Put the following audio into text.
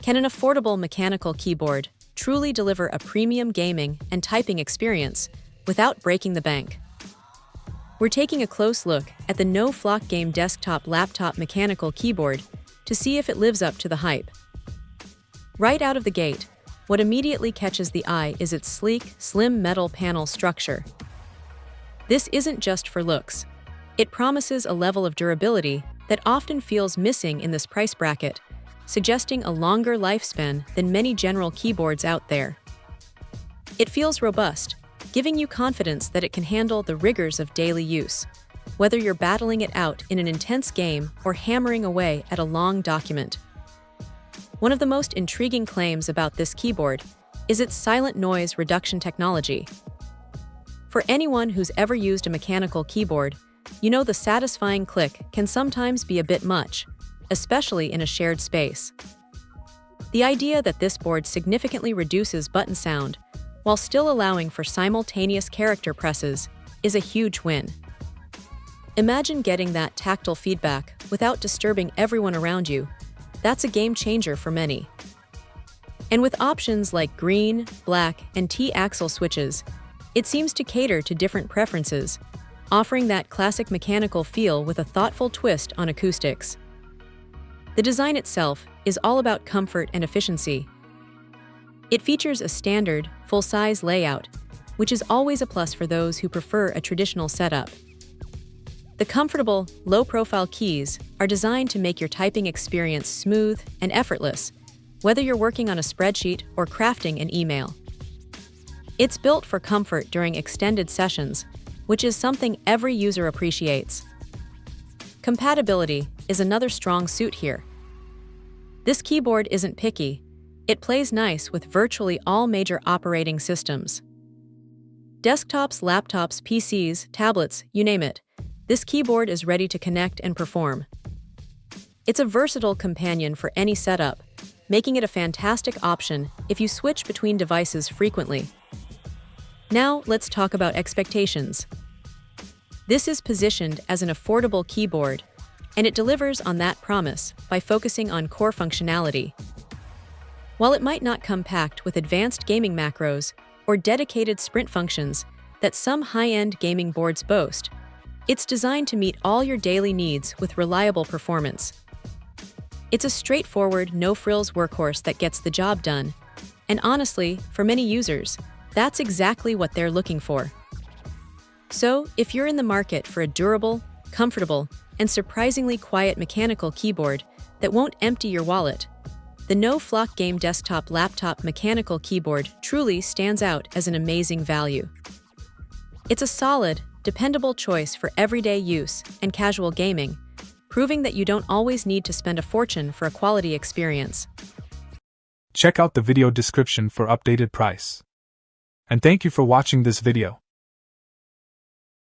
Can an affordable mechanical keyboard truly deliver a premium gaming and typing experience without breaking the bank? We're taking a close look at the No-Flock Game desktop laptop mechanical keyboard to see if it lives up to the hype. Right out of the gate, what immediately catches the eye is its sleek, slim metal panel structure. This isn't just for looks. It promises a level of durability that often feels missing in this price bracket, suggesting a longer lifespan than many general keyboards out there. It feels robust, giving you confidence that it can handle the rigors of daily use, whether you're battling it out in an intense game or hammering away at a long document. One of the most intriguing claims about this keyboard is its silent noise reduction technology. For anyone who's ever used a mechanical keyboard, you know the satisfying click can sometimes be a bit much, especially in a shared space. The idea that this board significantly reduces button sound while still allowing for simultaneous character presses is a huge win. Imagine getting that tactile feedback without disturbing everyone around you. That's a game changer for many. And with options like green, black, and T-axle switches, it seems to cater to different preferences, offering that classic mechanical feel with a thoughtful twist on acoustics. The design itself is all about comfort and efficiency. It features a standard, full-size layout, which is always a plus for those who prefer a traditional setup. The comfortable, low-profile keys are designed to make your typing experience smooth and effortless, whether you're working on a spreadsheet or crafting an email. It's built for comfort during extended sessions, which is something every user appreciates. Compatibility is another strong suit here. This keyboard isn't picky. It plays nice with virtually all major operating systems. Desktops, laptops, PCs, tablets, you name it. This keyboard is ready to connect and perform. It's a versatile companion for any setup, making it a fantastic option if you switch between devices frequently. Now, let's talk about expectations. This is positioned as an affordable keyboard, and it delivers on that promise by focusing on core functionality. While it might not come packed with advanced gaming macros or dedicated sprint functions that some high-end gaming boards boast, it's designed to meet all your daily needs with reliable performance. It's a straightforward, no-frills workhorse that gets the job done, and honestly, for many users, that's exactly what they're looking for. So, if you're in the market for a durable, comfortable, and surprisingly quiet mechanical keyboard that won't empty your wallet, the No-Flock Game desktop laptop mechanical keyboard truly stands out as an amazing value. It's a solid, dependable choice for everyday use and casual gaming, proving that you don't always need to spend a fortune for a quality experience. Check out the video description for updated price. And thank you for watching this video.